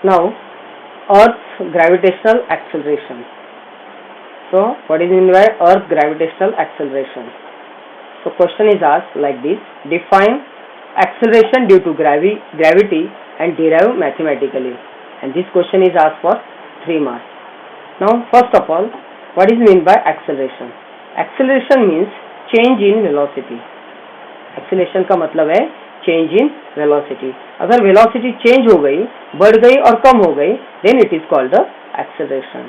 Now, Earth's gravitational acceleration. So, what is meant by Earth's gravitational acceleration? So, question is asked like this: define acceleration due to gravity and derive mathematically. And this question is asked for 3 marks. Now, first of all, what is meant by acceleration? Acceleration means change in velocity. Acceleration का मतलब है change in velocity. अगर velocity change हो गई, बढ़ गई और कम हो गई, then it is called the acceleration.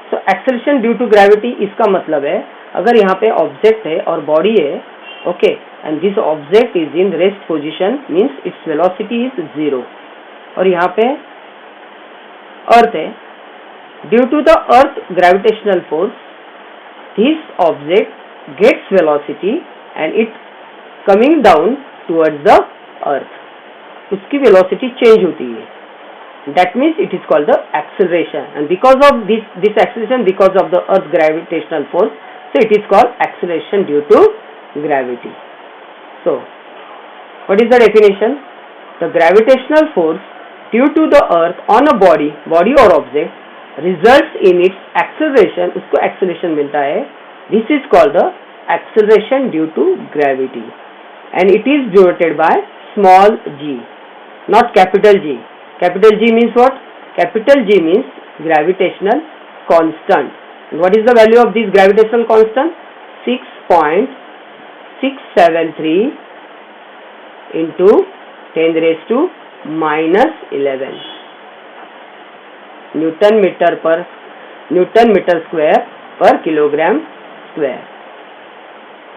So acceleration due to gravity इसका मतलब है अगर यहाँ पे object है और body है, okay, and this object is in rest position means its velocity is 0. और यहाँ पे earth है, due to the earth gravitational force, this object gets velocity and it coming down towards the earth. उसकी velocity change होती है. That means it is called the acceleration, and because of this acceleration, because of the earth gravitational force, so it is called acceleration due to gravity. So what is the definition? The gravitational force due to the earth on a body or object results in its acceleration. उसको acceleration मिलता है. This is called the acceleration due to gravity, and it is denoted by small g, not capital G. Capital G means what? Capital G means gravitational constant. And what is the value of this gravitational constant? 6.673 into 10 raised to minus 11 Newton meter square per kilogram square.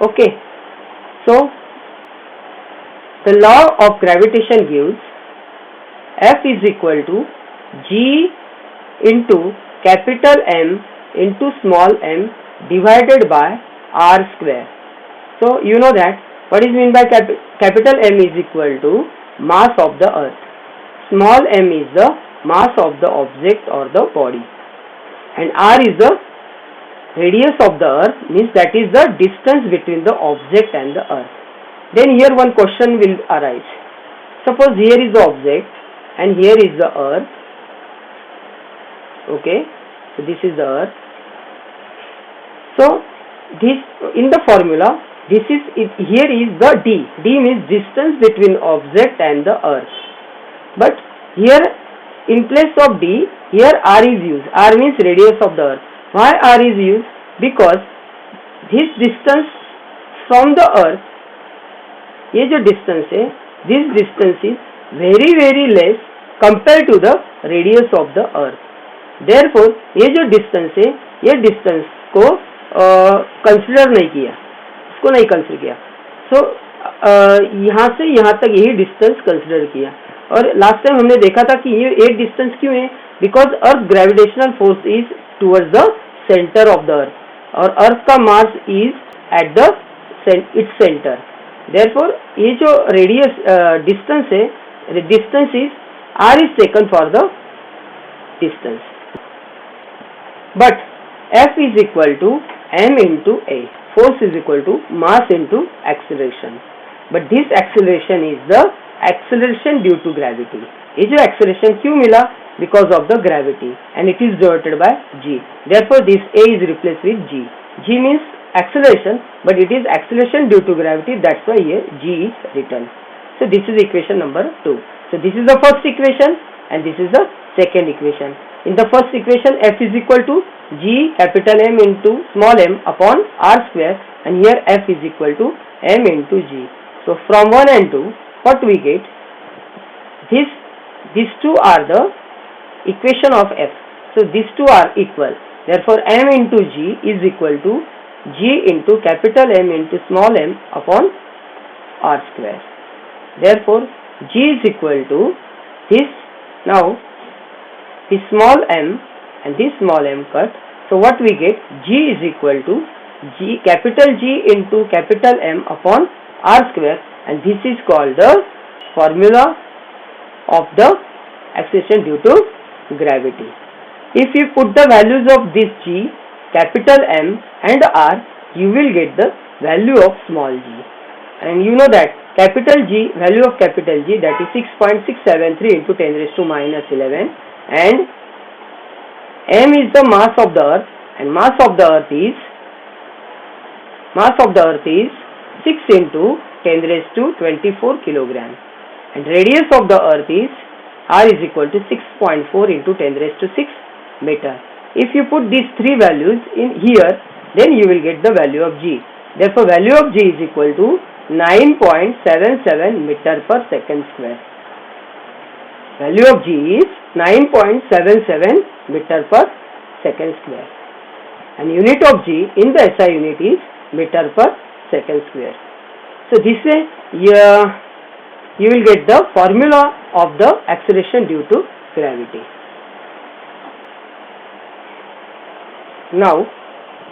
Okay, so the law of gravitation gives F is equal to G into capital M into small m divided by R square. So you know that what is meant by capital M is equal to mass of the earth, small m is the mass of the object or the body, and R is the radius of the earth, means that is the distance between the object and the earth. Then here one question will arise. Suppose here is the object and here is the earth. Okay, so this is the earth. So this in the formula, this is it, here is the d. D means distance between object and the earth. But here in place of d, here R is used. R means radius of the earth. Why R is used? Because this distance from the earth, ये जो distance है, this distance is very less compared to the radius of the earth. Therefore ये जो distance है, ये distance को consider नहीं किया, इसको नहीं consider किया. So यहाँ से यहाँ तक यही distance consider किया. और last time हमने देखा था कि ये distance क्यों है? Because earth gravitational force is towards the center of the earth, और earth का mass is at the its center. Therefore ये जो radius distance है, distance is R is taken for the distance, but F is equal to m into a, force is equal to mass into acceleration. But this acceleration is the acceleration due to gravity. ये जो acceleration क्यों मिला? Because of the gravity, and it is denoted by g. Therefore this a is replaced with g. G means acceleration, but it is acceleration due to gravity, that's why here g is written. So this is equation number 2. So this is the first equation and this is the second equation. In the first equation, F is equal to G capital M into small m upon R square, and here F is equal to M into G. So from 1 and 2, what we get? These two are the equation of F. So these two are equal. Therefore M into G is equal to G into capital M into small m upon R square. Therefore G is equal to this. Now this small m and this small m cut. So what we get? G is equal to G capital G into capital M upon R square, and this is called the formula of the acceleration due to gravity. If you put the values of this G, capital M and R, you will get the value of small g. And you know that capital G, value of capital G, that is 6.673 into 10 raised to minus 11, and m is the mass of the earth, and mass of the earth is 6 into 10 raised to 24 kilogram, and radius of the earth is r is equal to 6.4 into 10 raised to 6 meter. If you put these three values in here, then you will get the value of g. Therefore, value of g is equal to 9.77 meter per second square. Value of g is 9.77 meter per second square, and unit of g in the SI unit is meter per second square. So this way you will get the formula of the acceleration due to gravity. Now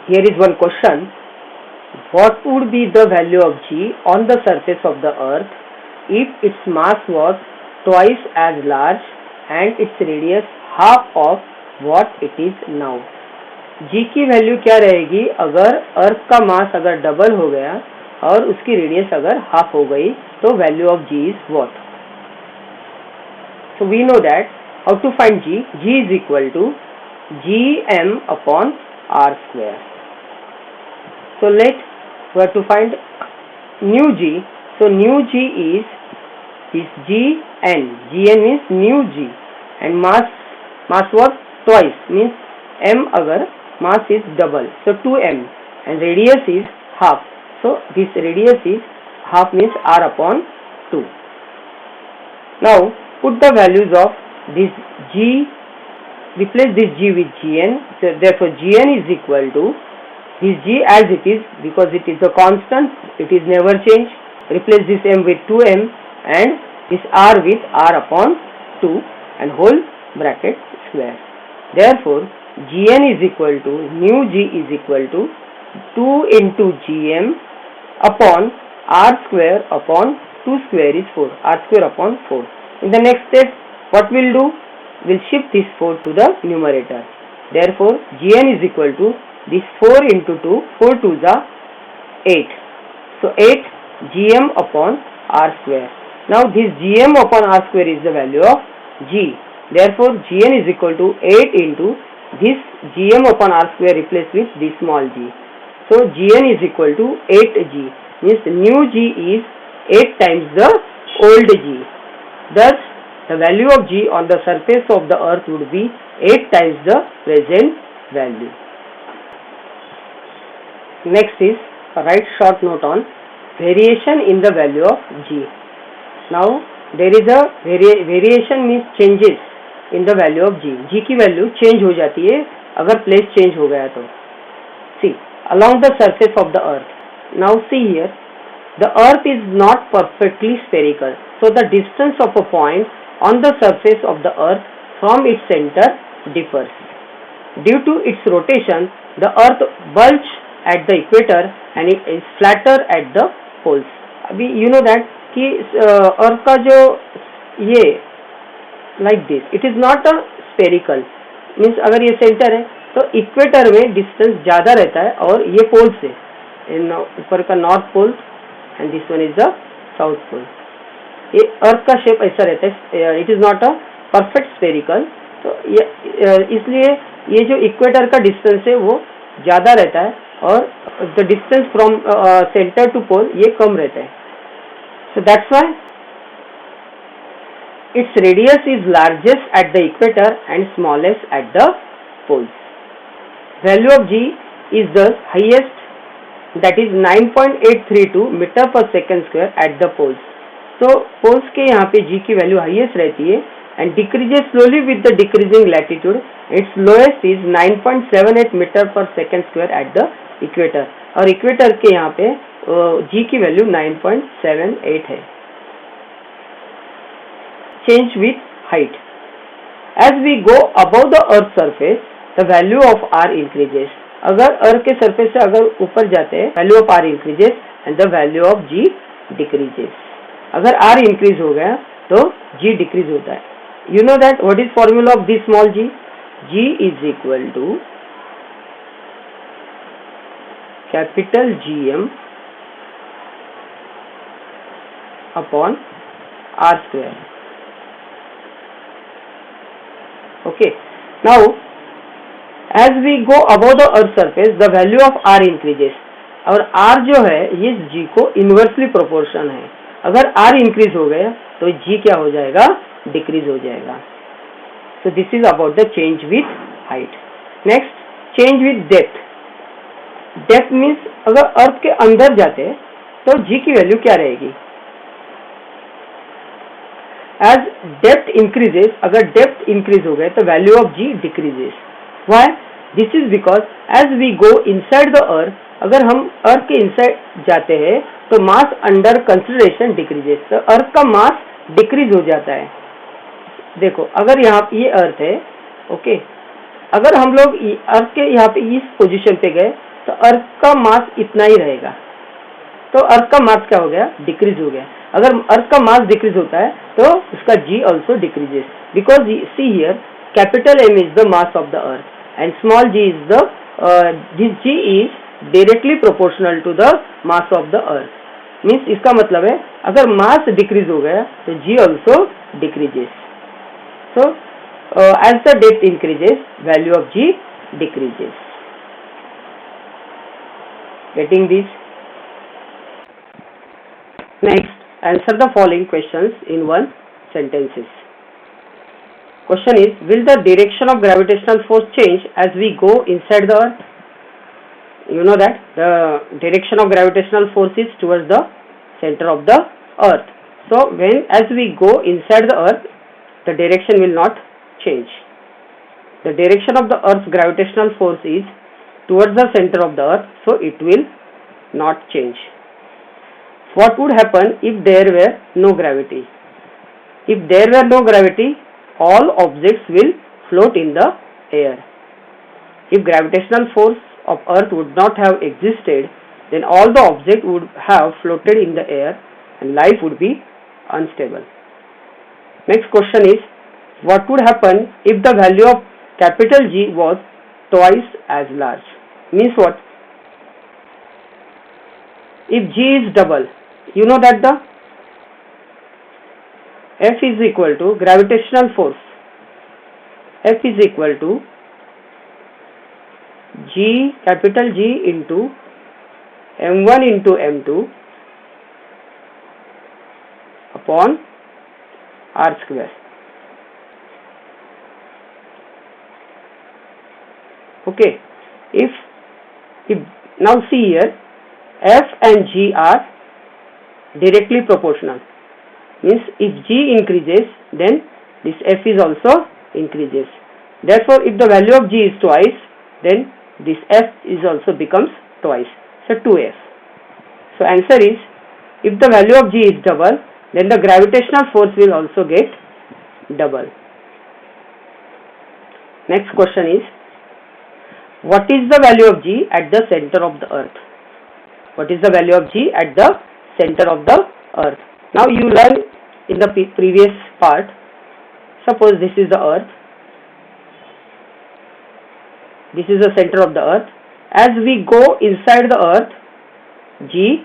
here is one question: what would be the value of g on the surface of the earth if its mass was twice as large and its radius half of what it is now? g की value क्या रहेगी अगर अर्थ का मास अगर double हो गया और उसकी रेडियस अगर हाफ हो गई, तो value of g is what? So we know that how to find g. g is equal to gm upon r square. So let we have to find new g. So new g is gn. gn means new g, and mass was twice, means m अगर mass is double, so 2m, and radius is half, so this radius is half, means r upon 2. Now put the values of this g, replace this g with gn. So therefore gn is equal to this g as it is, because it is a constant, it is never change. Replace this m with 2m and this r with r upon 2 and whole bracket square. Therefore gn is equal to new g is equal to 2 into gm upon r square upon 2 square is 4, r square upon 4. In the next step, what we'll do? We'll shift this 4 to the numerator. Therefore gn is equal to this 4 into 2, 4 to the 8. So 8 gm upon r square. Now this gm upon r square is the value of g. Therefore gn is equal to 8 into this gm upon r square replaced with this small g. So gn is equal to 8g, means new g is 8 times the old g. Thus the value of g on the surface of the earth would be 8 times the present value. Next is write short note on variation in the value of g. Now there is a variation means changes in the value of g. g की value change हो जाती है अगर place change हो गया तो. See, along the surface of the earth. Now see here, the earth is not perfectly spherical, so the distance of a point on the surface of the earth from its center differs. Due to its rotation, the earth bulges at the equator and it is flatter at the poles. अभी you know that कि अर्थ का जो ये like this, it is not a spherical, means अगर ये centre है तो equator में डिस्टेंस ज़्यादा रहता है और ये पोल से, ऊपर का north pole and this one is the south pole. ये अर्थ का शेप ऐसा रहता है, it is not a perfect spherical. तो इसलिए ये जो इक्वेटर का डिस्टेंस है वो ज़्यादा रहता है और the distance from centre to pole ये कम रहता है. So that's why its radius is largest at the equator and smallest at the poles. Value of g is thus highest, that is 9.832 meter per second square at the poles. So poles के यहाँ पे g की value highest रहती है and decreases slowly with the decreasing latitude. Its lowest is 9.78 meter per second square at the equator. और equator के यहाँ पे g की वैल्यू 9.78 है. Change with height. As we go above the earth's surface, the value of r increases. अगर अर्थ के surface से अगर ऊपर जाते हैं, value of r increases and the value of g decreases. अगर r increase हो गया तो g decrease होता है. You know that what is formula of this small g? g is equal to capital Gm upon r square. Okay, now as we go above the earth surface the value of r increases. और r जो है ये g को inversely proportion है. अगर r increase हो गया तो g क्या हो जाएगा, डिक्रीज हो जाएगा. So this is about the change with height. Next, change with depth. Depth means अगर अर्थ के अंदर जाते तो g की वैल्यू क्या रहेगी. As depth increases, अगर depth increase हो गए तो value of g decreases. Why? This is because as we go inside the earth, अगर हम अर्थ के इनसाइड जाते हैं तो मास अंडर कंसिडरेशन डिक्रीजेस. तो अर्थ का मास डिक्रीज हो जाता है. देखो अगर यहाँ ये अर्थ है, ओके, अगर हम लोग अर्थ के यहाँ पे इस पोजीशन पे गए तो अर्थ का मास इतना ही रहेगा. तो अर्थ का मास क्या हो गया, डिक्रीज हो गया. अगर अर्थ का मास डिक्रीज होता है तो उसका g also decreases. Because see here capital M is the mass of the earth and small g is the this g is directly proportional to the mass of the earth. Means इसका मतलब है अगर मास decrease हो गया तो g also decreases. So as the depth increases, value of g decreases. Getting this? Next, answer the following questions in one sentences. Question is, will the direction of gravitational force change as we go inside the earth? You know that the direction of gravitational force is towards the center of the earth. So as we go inside the earth, the direction will not change. The direction of the earth's gravitational force is towards the center of the earth, so it will not change. What would happen if there were no gravity? If there were no gravity, all objects will float in the air. If gravitational force of earth would not have existed, then all the objects would have floated in the air and life would be unstable. Next question is, what would happen if the value of capital G was twice as large? Means what? If G is double, you know that the F is equal to gravitational force. F is equal to G, capital G into M1 into M2 upon R square. Okay, if now see here, F and G are directly proportional. Means if G increases, then this F is also increases. Therefore, if the value of G is twice, then this F is also becomes twice. So 2F. So answer is, if the value of G is double, then the gravitational force will also get double. Next question is, what is the value of G at the center of the earth? What is the value of G at the center of the earth? Now you learn in the previous part. Suppose this is the earth. This is the center of the earth. As we go inside the earth, G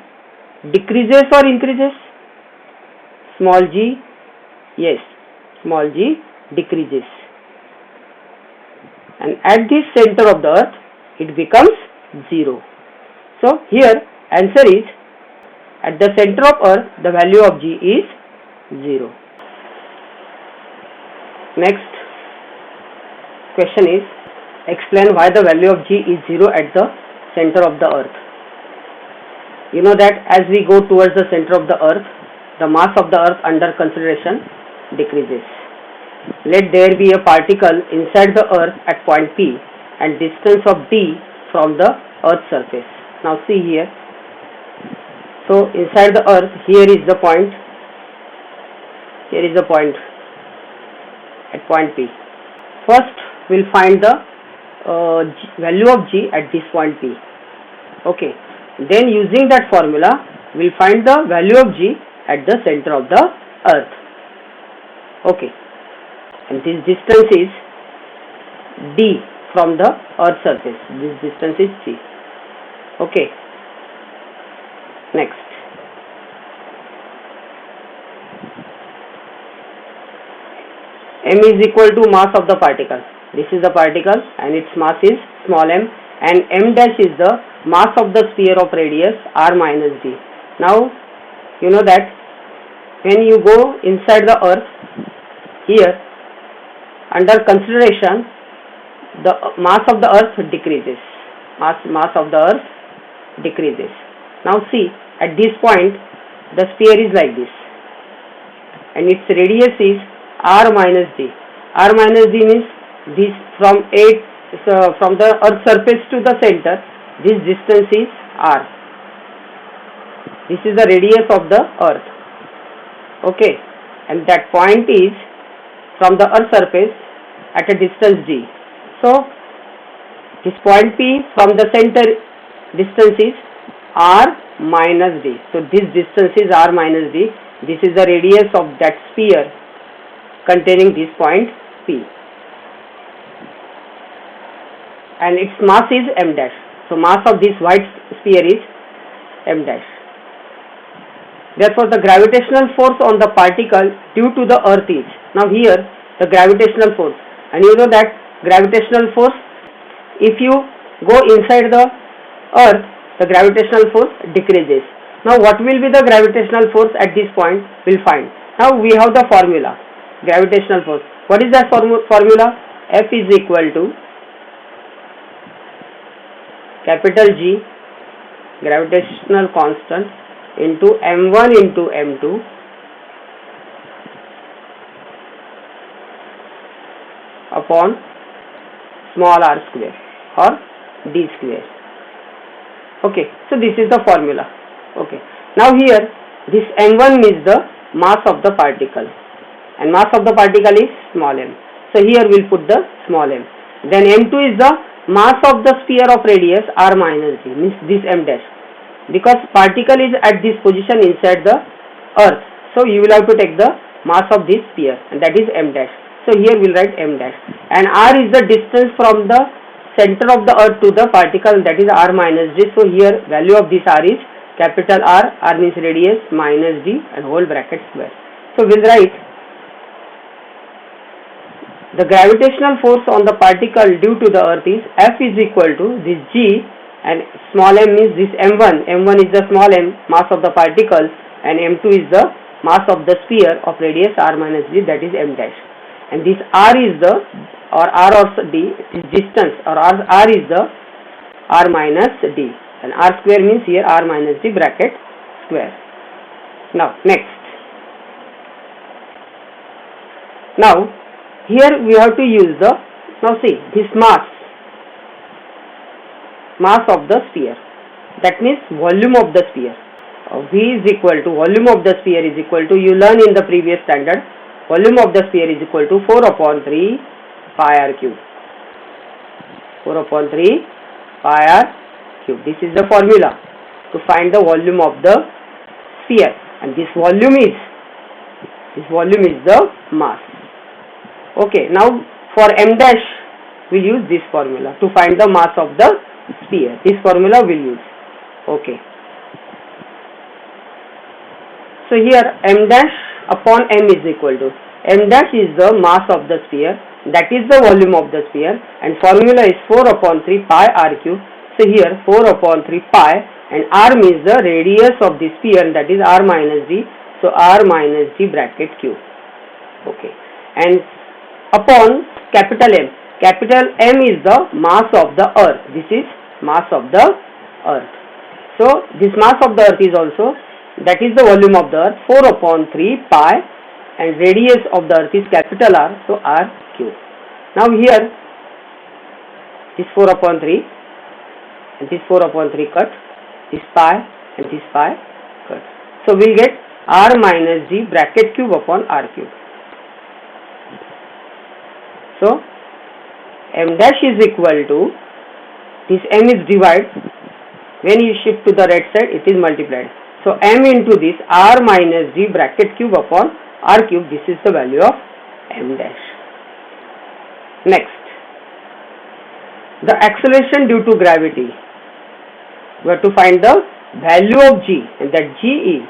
decreases or increases? Small g, yes, small g decreases. And at the center of the earth, it becomes 0. So here answer is, at the center of earth, the value of G is 0. Next question is, explain why the value of G is 0 at the center of the earth. You know that as we go towards the center of the earth, the mass of the earth under consideration decreases. Let there be a particle inside the earth at point P and distance of d from the earth's surface. Now see here. So inside the earth, here is the point. Here is the point at point P. First, we'll find the value of G at this point P. Okay. Then using that formula, we'll find the value of G at the center of the earth. Okay. And this distance is d from the earth's surface. This distance is c. Okay. Next. m is equal to mass of the particle. This is the particle and its mass is small m, and m dash is the mass of the sphere of radius r minus d. Now you know that when you go inside the earth, here under consideration the mass of the earth decreases. Mass of the earth decreases. Now see, at this point the sphere is like this and its radius is r minus d. R minus d means this from the earth surface to the center, this distance is r. This is the radius of the earth. Okay, and that point is from the earth surface at a distance d. So this point P from the center distance is r minus d. So this distance is r minus d. This is the radius of that sphere containing this point P, and its mass is m dash. So mass of this white sphere is m dash. Therefore the gravitational force on the particle due to the earth is, now here the gravitational force, and you know that gravitational force, if you go inside the earth, the gravitational force decreases. Now what will be the gravitational force at this point? We'll find. Now we have the formula, gravitational force. What is that formula? F is equal to capital G, gravitational constant, into m1 into m2 upon small r square or d square. Okay, so this is the formula. Okay, now here this m1 is the mass of the particle and mass of the particle is small m. So here we'll put the small m. Then m2 is the mass of the sphere of radius r minus d, means this m dash, because particle is at this position inside the earth. So you will have to take the mass of this sphere, and that is m dash. So here we'll write m dash, and r is the distance from the center of the earth to the particle, and that is r minus d. So here value of this r is capital R, r means radius, minus d and whole bracket square. So we'll write the gravitational force on the particle due to the earth is F is equal to this G, and small m means this m1. m1 is the small m, mass of the particle, and m2 is the mass of the sphere of radius r minus d, that is m dash. And this r is the, or r or d, this distance, or r is the r minus d, and r square means here r minus d bracket square. Now next, now here we have to use the, now see this mass of the sphere, that means volume of the sphere. V is equal to, volume of the sphere is equal to, you learn in the previous standard, volume of the sphere is equal to 4 upon 3 pi r cube. 4 upon 3 pi r cube. This is the formula to find the volume of the sphere, and this volume is the mass. Okay, now for m dash we'll use this formula to find the mass of the sphere. This formula we'll use. Okay. So here m dash upon m is equal to, m dash is the mass of the sphere, that is the volume of the sphere, and formula is 4 upon 3 pi r cube. So here 4 upon 3 pi, and r means the radius of the sphere, and that is r minus d. So r minus d bracket cube. Okay, and upon capital M. Capital M is the mass of the earth. This is mass of the earth. So this mass of the earth is also, that is the volume of the earth, 4 upon 3 pi, and radius of the earth is capital R, so r cube. Now here this 4 upon 3 and this 4 upon 3 cut, this pi and this pi cut. So we'll get r minus d bracket cube upon r cube. So m dash is equal to, this m is divided, when you shift to the right side it is multiplied. So m into this r minus d bracket cube upon r cube, this is the value of m dash. Next, the acceleration due to gravity. We have to find the value of g, and that g is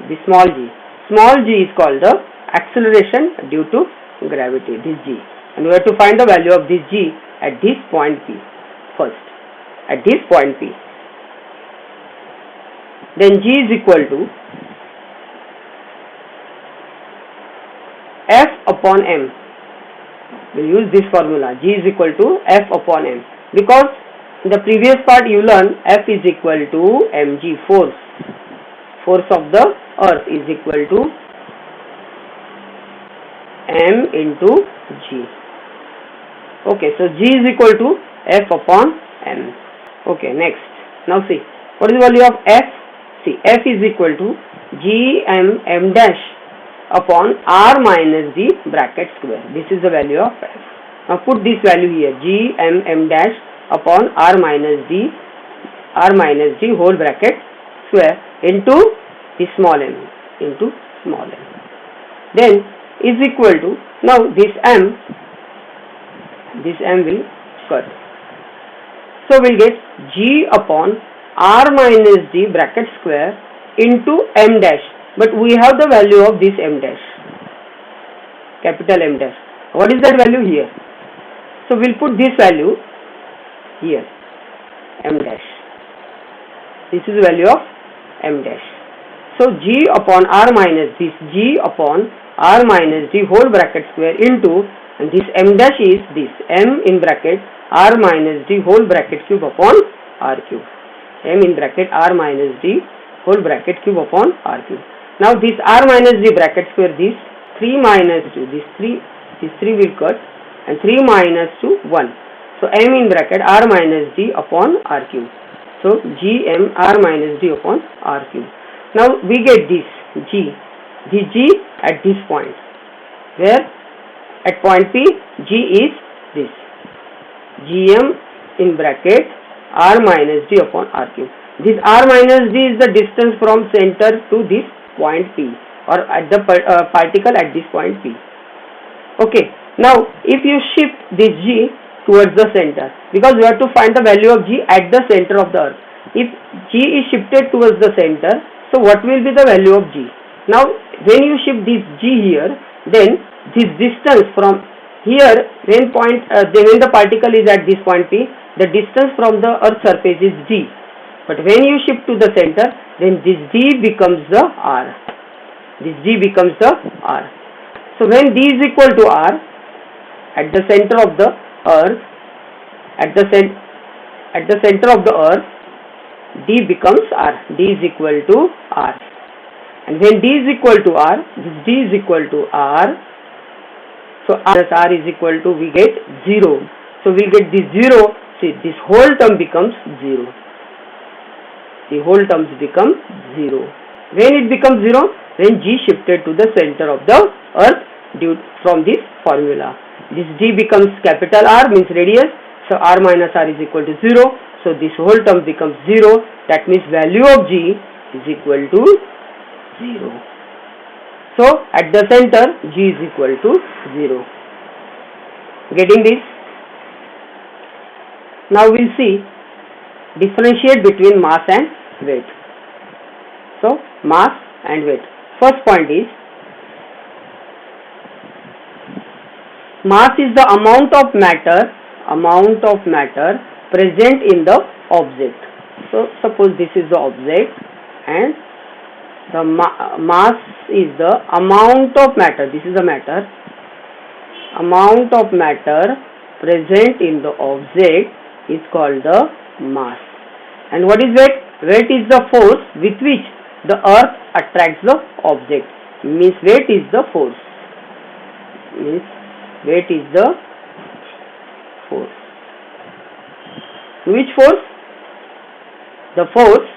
the small g. Small g is called the acceleration due to gravity, this G, and we have to find the value of this G at this point P first, at this point P. Then G is equal to F upon M. We'll use this formula. G is equal to F upon M, because in the previous part you learned F is equal to mg, force of the earth is equal to m into G. Okay, so G is equal to F upon M. Okay, next. Now see, what is the value of F? See, F is equal to G m dash upon R minus the bracket square. This is the value of F. Now put this value here, G m dash upon R minus the whole bracket square into the small m, then is equal to, now this m will cut, so we'll get G upon R minus the bracket square into m dash, but we have the value of this m dash, capital M dash. What is that value here? So we'll put this value here, m dash. This is the value of m dash. So G upon R minus this G upon R minus the whole bracket square into, and this m dash is this m in bracket R minus the whole bracket cube upon R cube, m in bracket R minus the whole bracket cube upon R cube. Now this R minus the bracket square, this 3 minus 2, this 3 will cut, and 3 minus 2, 1. So m in bracket R minus d upon R cube. So G m R minus d upon R cube. Now we get this G at this point, where at point P G is this Gm in bracket R minus d upon R cube. This R minus d is the distance from center to this point P, or at the particle at this point P. Okay, now if you shift this G towards the center, because we have to find the value of G at the center of the earth. If G is shifted towards the center, so what will be the value of G? Now when you shift this G here, then this distance from here, when the particle is at this point P, the distance from the earth surface is D. But when you shift to the center, then this D becomes the R. This D becomes the R. So when D is equal to R, at the center of the earth, at the center of the earth, D becomes R. D is equal to R. And when D is equal to R, this D is equal to R. So R plus R is equal to, we get 0. So we get this 0. See, this whole term becomes 0. The whole terms become 0. When it becomes 0, when G shifted to the center of the earth due from this formula. This D becomes capital R, means radius. So R minus R is equal to 0. So this whole term becomes 0. That means value of G is equal to 0. So at the center G is equal to 0. Getting this? Now we'll see differentiate between mass and weight. So mass and weight. First point is, mass is the amount of matter present in the object. So suppose this is the object, and the mass is the amount of matter. This is the matter. Amount of matter present in the object is called the mass. And what is weight? Weight is the force with which the earth attracts the object. Means weight is the force. Means weight is the force. Which force? The force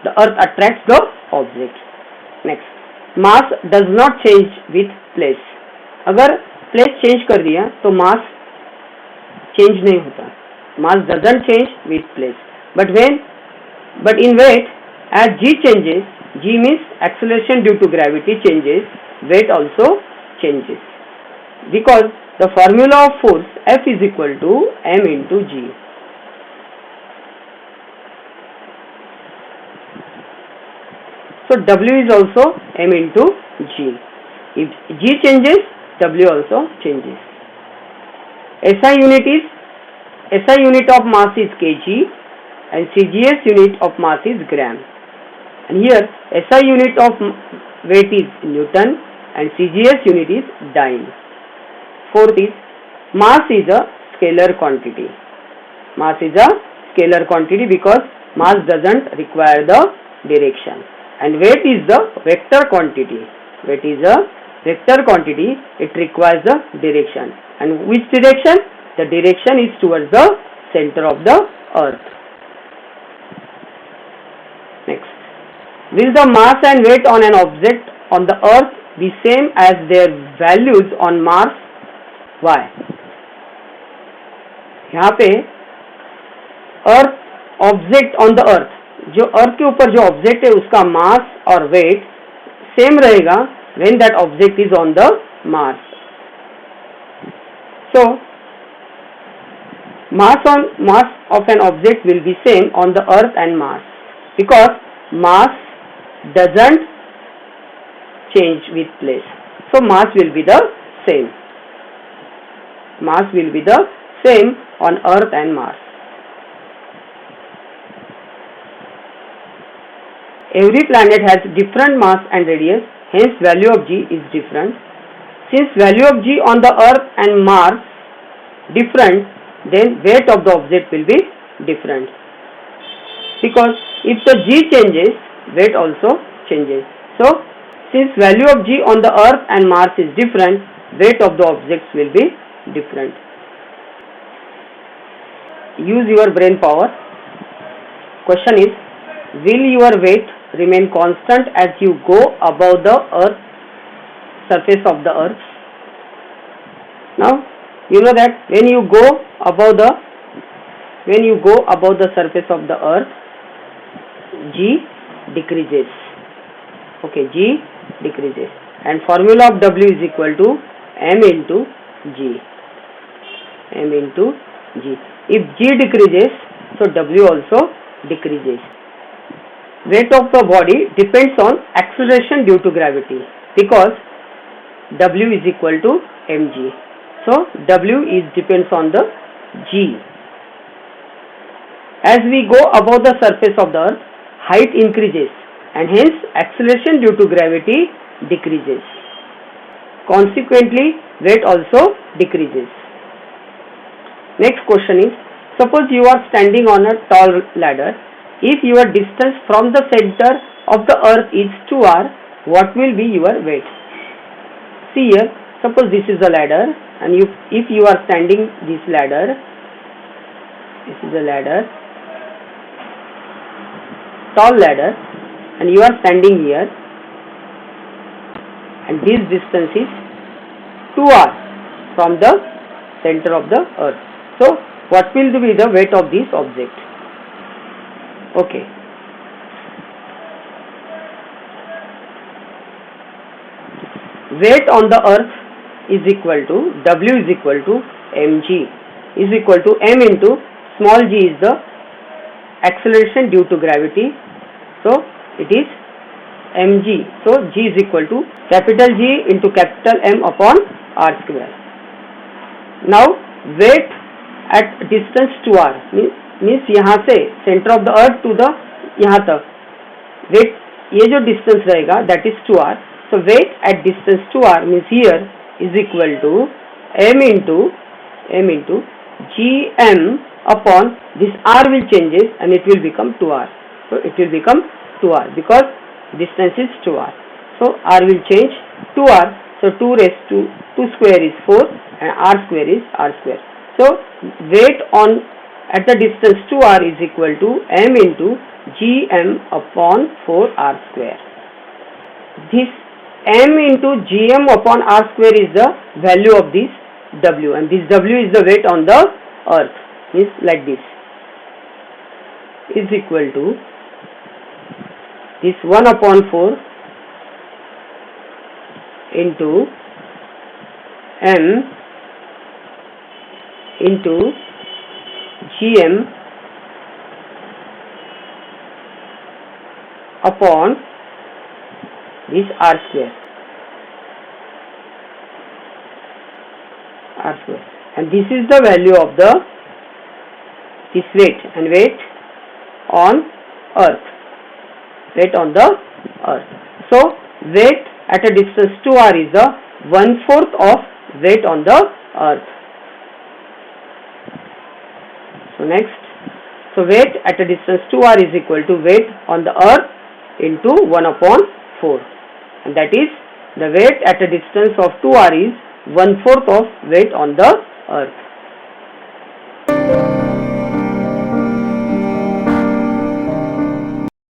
the earth attracts the object. Next, mass does not change with place. अगर place change कर दिया तो mass change नहीं होता. Mass doesn't change with place. But in weight, as G changes, G means acceleration due to gravity changes, weight also changes. Because the formula of force F is equal to m into G. So W is also m into G. If G changes, W also changes. SI unit of mass is kg and CGS unit of mass is gram. And here SI unit of weight is Newton and CGS unit is dyne. Fourth is mass is a scalar quantity. Mass is a scalar quantity because mass doesn't require the direction. And weight is the vector quantity. Weight is a vector quantity, it requires the direction. And which direction? The direction is towards the center of the earth. Next. Will the mass and weight on an object on the earth be same as their values on Mars? Why? यहाँ पे अर्थ object on the earth, जो अर्थ के ऊपर जो object है उसका मास और weight same रहेगा when that object is on the Mars. So mass of an object will be same on the earth and Mars because mass doesn't change with place. So mass will be the same. Mass will be the same on earth and Mars. Every planet has different mass and radius, hence value of G is different. Since value of G on the earth and Mars different, then weight of the object will be different. Because if the G changes, weight also changes. So since value of G on the earth and Mars is different, weight of the objects will be different. Use your brain power. Question is, will your weight remain constant as you go above the earth, surface of the earth? Now you know that when you go above the surface of the earth, G decreases. Okay, G decreases, and formula of W is equal to m into G. M into G. If G decreases, so W also decreases. Weight of the body depends on acceleration due to gravity because W is equal to mg. So W depends on the G. As we go above the surface of the earth, height increases and hence acceleration due to gravity decreases. Consequently, weight also decreases. Next question is, suppose you are standing on a tall ladder. If your distance from the center of the earth is 2r, what will be your weight? See here, suppose this is a ladder and if you are standing this ladder, this is a ladder, tall ladder, and you are standing here and this distance is 2r from the center of the earth. So what will be the weight of this object? Okay. Weight on the earth is equal to W is equal to mg is equal to m into small g is the acceleration due to gravity. So it is mg. So G is equal to capital G into capital M upon r square. Now weight at distance 2r means यहाँ से center of the earth to the यहाँ तक weight, ये जो distance रहेगा that is 2r. So weight at distance 2r means here is equal to m into gm upon this r will changes and it will become 2r. So it will become 2r because distance is 2r. So r will change 2r. So 2 raised to 2 square is 4 and r square is r square. So weight on at the distance 2r is equal to m into gm upon 4r square. This m into gm upon r square is the value of this w, and this w is the weight on the earth. Is like this, is equal to this 1 upon 4 into m into gm upon this r square. r square, and this is the value of this weight, and weight on earth, weight on the earth. So weight at a distance 2r is the 1/4 of weight on the earth. So next, so weight at a distance 2r is equal to weight on the earth into 1/4, and that is the weight at a distance of 2r is 1/4 of weight on the earth.